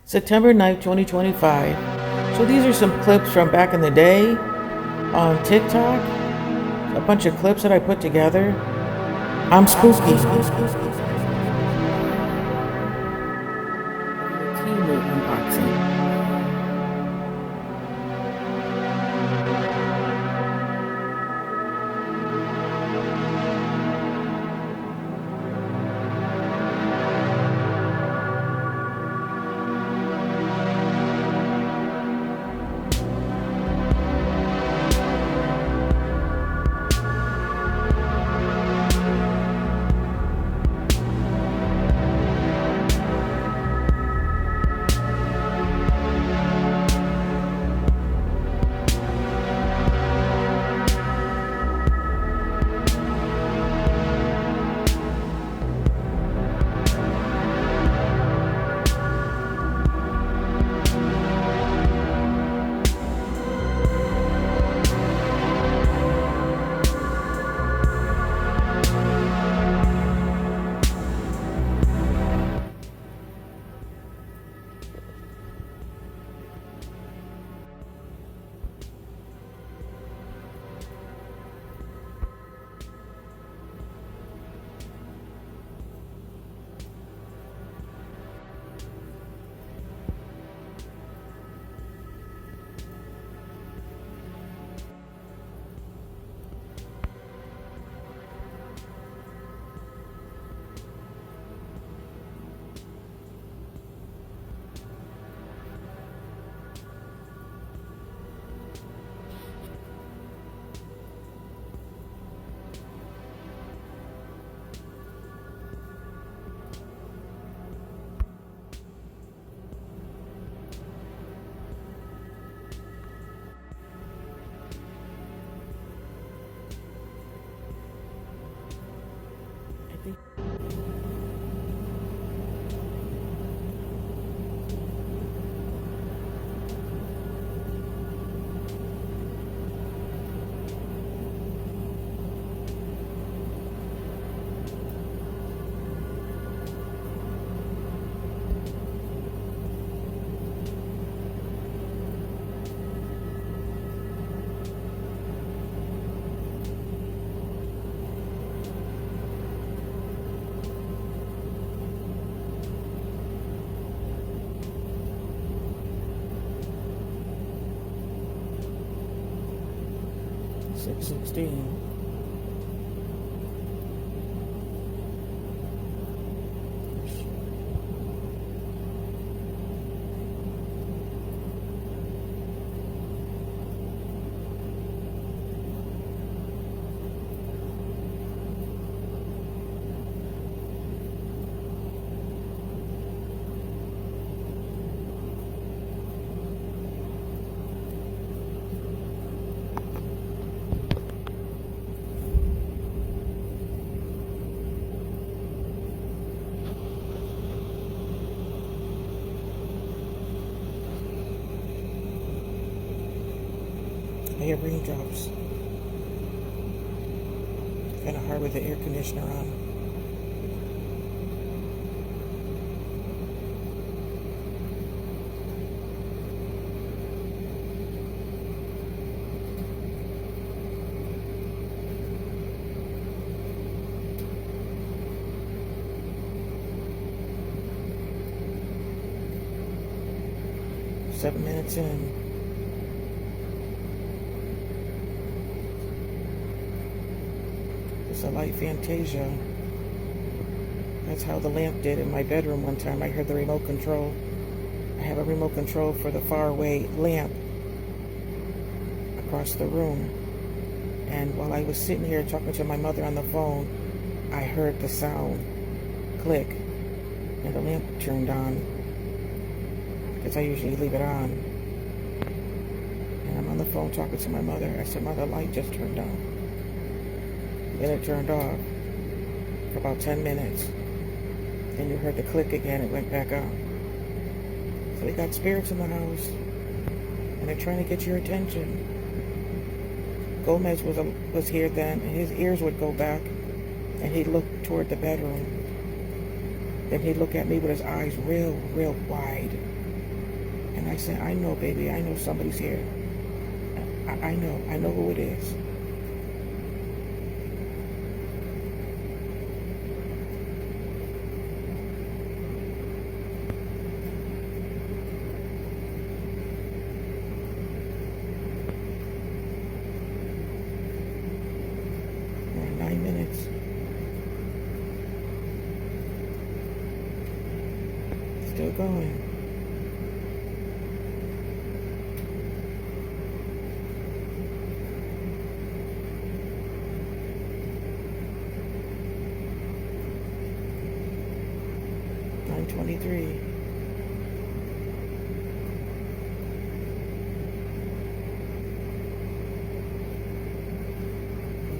September 9th, 2025. So these are some clips from back in the day on TikTok. A bunch of clips that I put together. I'm spooky. Temu unboxing. $6.16. I hear raindrops. Kind of hard with the air conditioner on. Seven minutes in. It's a light Fantasia. That's how the lamp did in my bedroom one time. I heard the remote control. I have a remote control for the faraway lamp across the room. And while I was sitting here talking to my mother on the phone, I heard the sound click and the lamp turned on, because I usually leave it on. And I'm on the phone talking to my mother. I said, "Mother, the light just turned on." Then it turned off for about 10 minutes. Then you heard the click again, it went back on. So we got spirits in the house, and they're trying to get your attention. Gomez was here then, and his ears would go back, and he'd look toward the bedroom. Then he'd look at me with his eyes real wide. said, I know, baby. I know somebody's here. I know. I know who it is. We're at 9 minutes. Still going. Nine 23.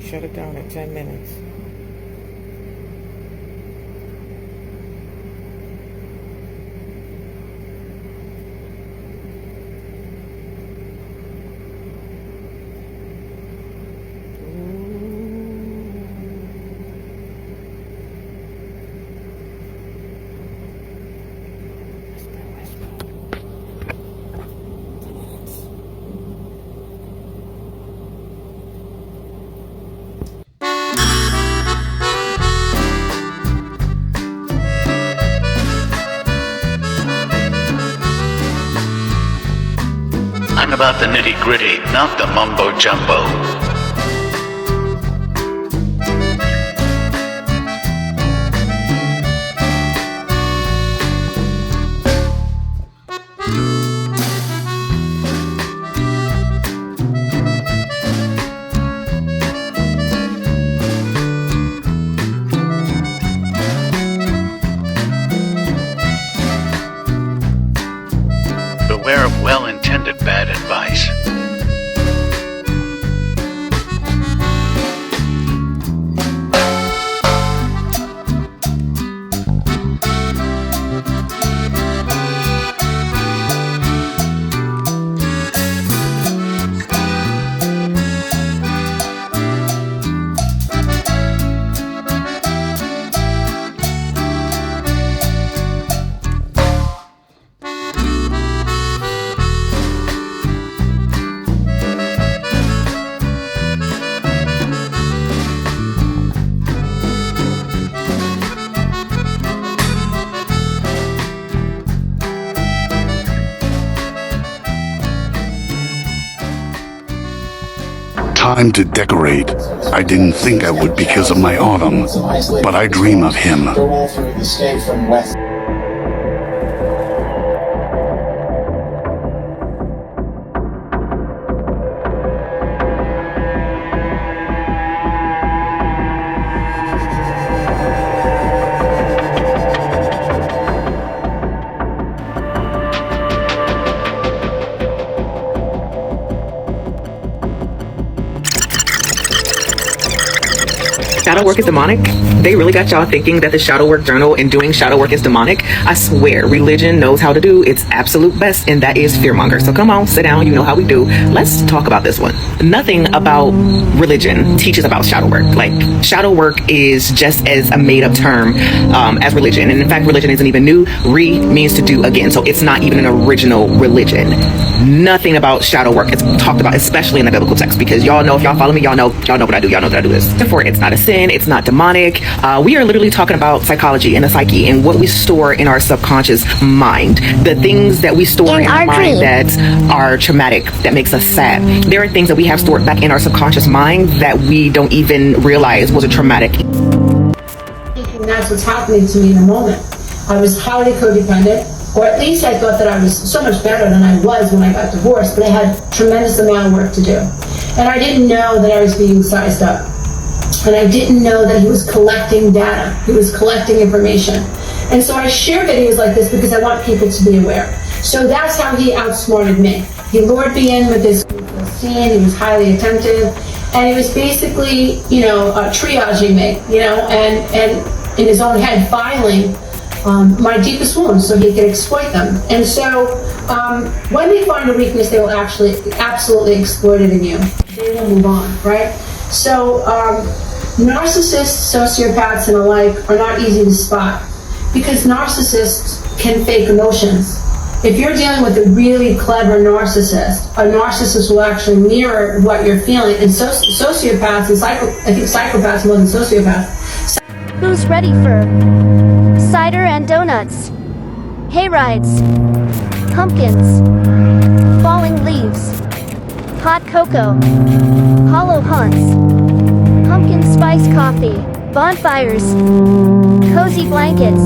Shut it down at 10 minutes. I'm about the nitty-gritty, not the mumbo-jumbo. Beware of well-intended bad advice. Time to decorate. I didn't think I would because of my autumn, but I dream of him. Shadow work is demonic. They really got y'all thinking that the shadow work journal and doing shadow work is demonic. I swear, religion knows how to do its absolute best, and that is fearmonger. So come on, sit down. You know how we do. Let's talk about this one. Nothing about religion teaches about shadow work. Like, shadow work is just as a made-up term as religion. And in fact, religion isn't even new. Re means to do again. So it's not even an original religion. Nothing about shadow work is talked about, especially in the biblical text, because y'all know, if y'all follow me, y'all know what I do. Y'all know that I do this. Therefore, it's not a sin. It's not demonic. We are literally talking about psychology and the psyche and what we store in our subconscious mind. The things that we store in our mind that are traumatic, that makes us sad. There are things that we have stored back in our subconscious mind that we don't even realize was a traumatic. And that's what's happening to me in the moment. I was highly codependent, or at least I thought that I was so much better than I was when I got divorced, but I had a tremendous amount of work to do. And I didn't know that I was being sized up. And I didn't know that he was collecting data. He was collecting information. And so I share videos like this because I want people to be aware. So that's how he outsmarted me. He lured me in with this scene. He was highly attentive. And he was basically, triaging me, and in his own head filing my deepest wounds so he could exploit them. And so when they find a weakness, they will actually absolutely exploit it in you. They will move on, right? So narcissists, sociopaths, and the like are not easy to spot because narcissists can fake emotions. If you're dealing with a really clever narcissist, a narcissist will actually mirror what you're feeling. And sociopaths and I think psychopaths more than sociopaths. Who's ready for cider and donuts, hay rides, pumpkins, falling leaves, hot cocoa, hollow hunts, pumpkin spice coffee, bonfires, cozy blankets,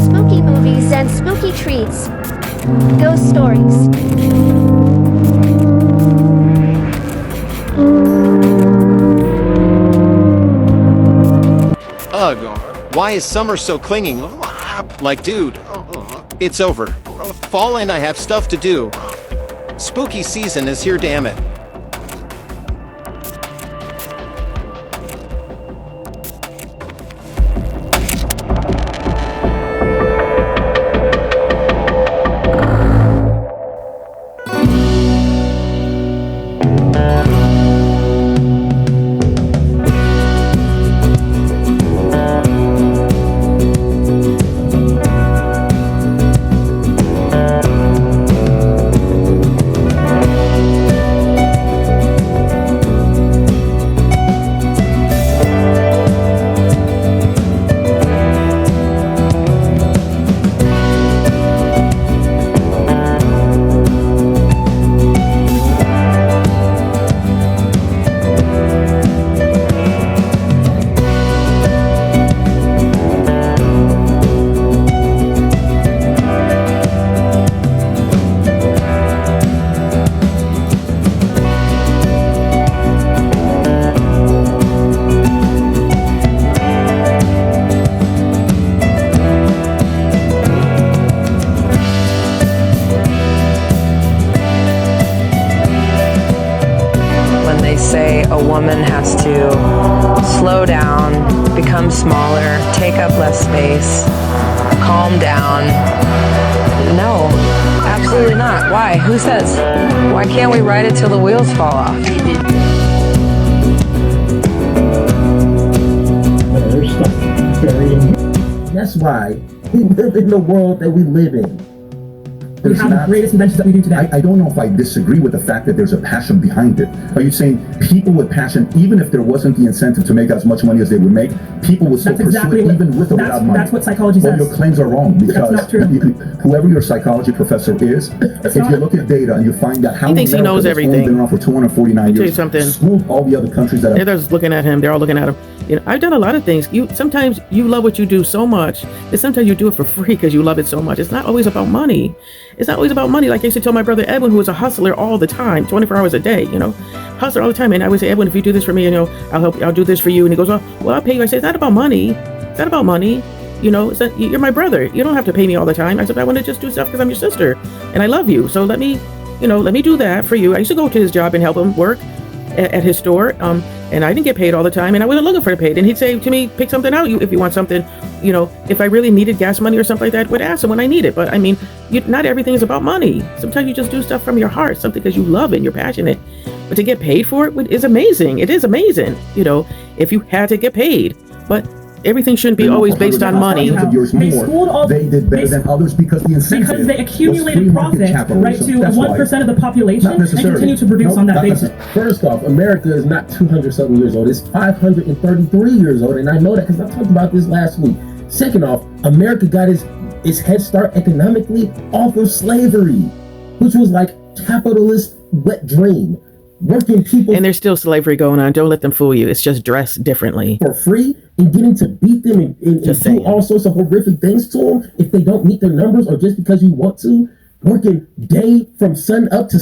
spooky movies and spooky treats, ghost stories. Ugh, why is Summer so clingy? Like, dude, it's over. Fall in, I have stuff to do. Spooky season is here, damn it. Say a woman has to slow down, become smaller, take up less space, calm down. No, absolutely not. Why? Who says? Why can't we ride it till the wheels fall off? That's why we live in the world that we live in. We have the greatest inventions that we do today. I don't know if I disagree with the fact that there's a passion behind it. Are you saying people with passion, even if there wasn't the incentive to make as much money as they would make, people would still pursue it even with or without money? That's what psychology Well, says. your claims are wrong because That's not true. whoever your psychology professor is, if you look at data and you find out how He thinks he knows America, that's only everything. been around for 249 I'll tell you years, something. schooled all the other countries that have They're just looking at him. They're all looking at him. You know, I've done a lot of things. Sometimes you love what you do so much that sometimes you do it for free because you love it so much. It's not always about money. It's not always about money. Like I used to tell my brother Edwin, who was a hustler all the time, 24 hours a day, you know, hustler all the time. And I would say, Edwin, if you do this for me, you know, I'll do this for you. And he goes, well, I'll pay you. I say, it's not about money. It's not about money. You know, it's not, you're my brother. You don't have to pay me all the time. I said, I want to just do stuff because I'm your sister and I love you. So let me do that for you. I used to go to his job and help him work at his store. And I didn't get paid all the time and I wasn't looking for the paid. And he'd say to me, pick something out if you want something, you know, if I really needed gas money or something like that, I would ask him when I need it. But I mean, not everything is about money. Sometimes you just do stuff from your heart, something because you love it and you're passionate. But to get paid for it is amazing. It is amazing, you know, if you had to get paid. But everything shouldn't be always based on money. They did better than others because the incentive because they accumulated profit right to 1% of the population and continue to produce on that basis. First off, America is not 200-something years old. It's 533 years old, and I know that because I talked about this last week. Second off, America got its head start economically off of slavery, which was like capitalist wet dream. Working people and there's still slavery going on. Don't let them fool you. It's just dressed differently for free and getting to beat them and do all sorts of horrific things to them if they don't meet their numbers or just because you want to. Working day from sun up to.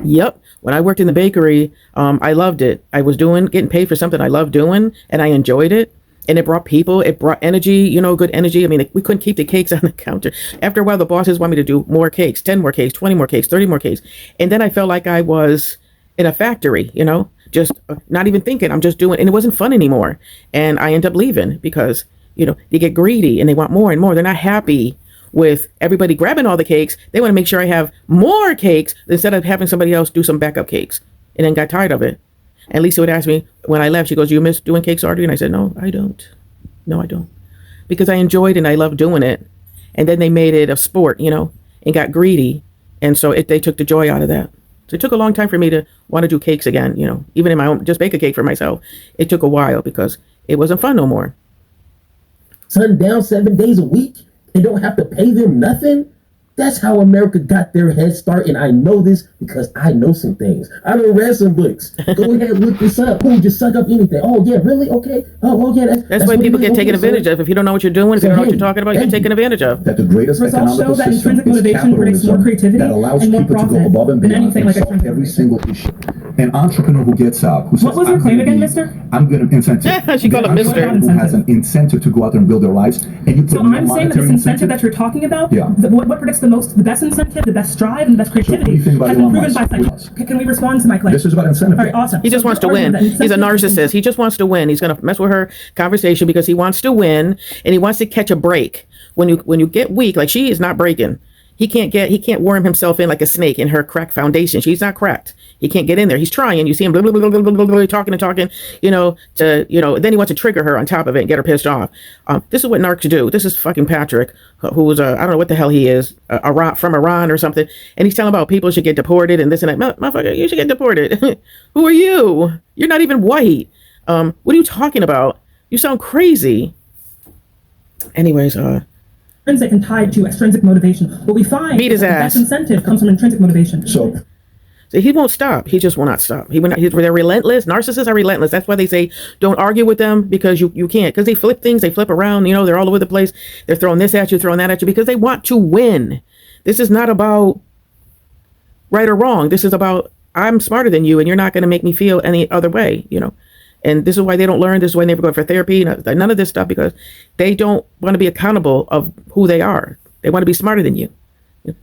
Yep. When I worked in the bakery, I loved it. I was getting paid for something I loved doing, and I enjoyed it. And it brought people, it brought energy, you know, good energy. I mean, we couldn't keep the cakes on the counter. After a while, the bosses wanted me to do more cakes, 10 more cakes, 20 more cakes, 30 more cakes. And then I felt like I was in a factory, you know, just not even thinking, I'm just doing, and it wasn't fun anymore. And I end up leaving because, you know, they get greedy and they want more and more. They're not happy with everybody grabbing all the cakes. They want to make sure I have more cakes instead of having somebody else do some backup cakes, and then got tired of it. And Lisa would ask me when I left, she goes, you miss doing cakes, Audrey? And I said, no, I don't. No, I don't. Because I enjoyed it and I loved doing it. And then they made it a sport, you know. and got greedy. And so they took the joy out of that. So it took a long time for me to want to do cakes again, you know, even in my own, just bake a cake for myself. It took a while because it wasn't fun no more. Sundown 7 days a week and don't have to pay them nothing? That's how America got their head start, and I know this because I know some things. I done read some books. Go ahead and look this up. Oh, just suck up anything. Oh, yeah, really? Okay. Oh yeah. That's why people get taken advantage of. If you don't know what you're doing, if you don't know what you're talking about, you're taken advantage of. That the greatest Results show economical that system intrinsic is motivation predicts more capitalism creativity that allows and more people to go profit above and than beyond anything and like solve every single issue. An entrepreneur who gets out, who says, What was your claim again, mister? I'm going to incentive. She called him mister. Who has an incentive to go out there and build their lives, and you put So I'm saying that this incentive that you're talking about, Yeah. What predicts the best incentive, the best drive, and the best creativity what do you think about has been Elon proven by Musk? psychology. Can we respond to my claim? This is about incentive. All right, awesome. He just wants to win. He's a narcissist. He just wants to win. He's going to mess with her conversation because he wants to win and he wants to catch a break. When you get weak, like she is not breaking. He can't worm himself in like a snake in her cracked foundation. She's not cracked. He can't get in there. He's trying. You see him blah, blah, blah, blah, blah, blah, talking and talking, then he wants to trigger her on top of it and get her pissed off. This is what narcs do. This is fucking Patrick, who was, I don't know what the hell he is, from Iran or something. And he's telling about people should get deported and this and that. Motherfucker, you should get deported. Who are you? You're not even white. What are you talking about? You sound crazy. Anyways, intrinsic and tied to extrinsic motivation. What we find Beat his is that ass. the best incentive comes from intrinsic motivation. So he won't stop. He just will not stop. They're relentless. Narcissists are relentless. That's why they say don't argue with them because you can't. Because they flip things. They flip around. They're all over the place. They're throwing this at you, throwing that at you because they want to win. This is not about right or wrong. This is about I'm smarter than you and you're not going to make me feel any other way, And this is why they don't learn. This is why they never go for therapy. None of this stuff because they don't want to be accountable of who they are. They want to be smarter than you.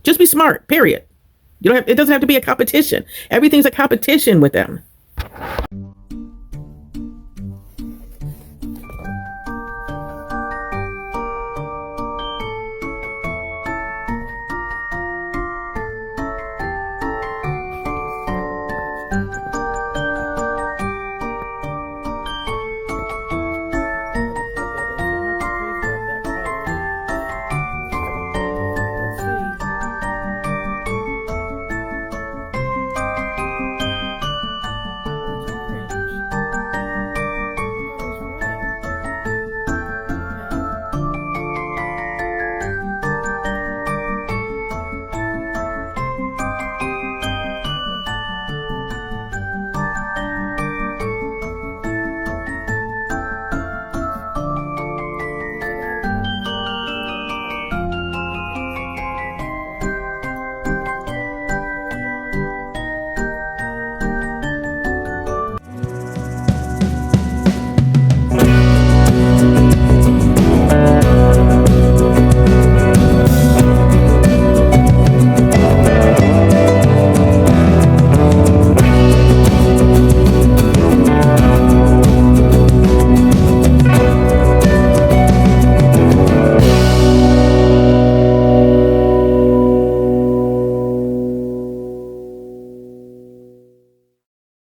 Just be smart, period. It doesn't have to be a competition. Everything's a competition with them.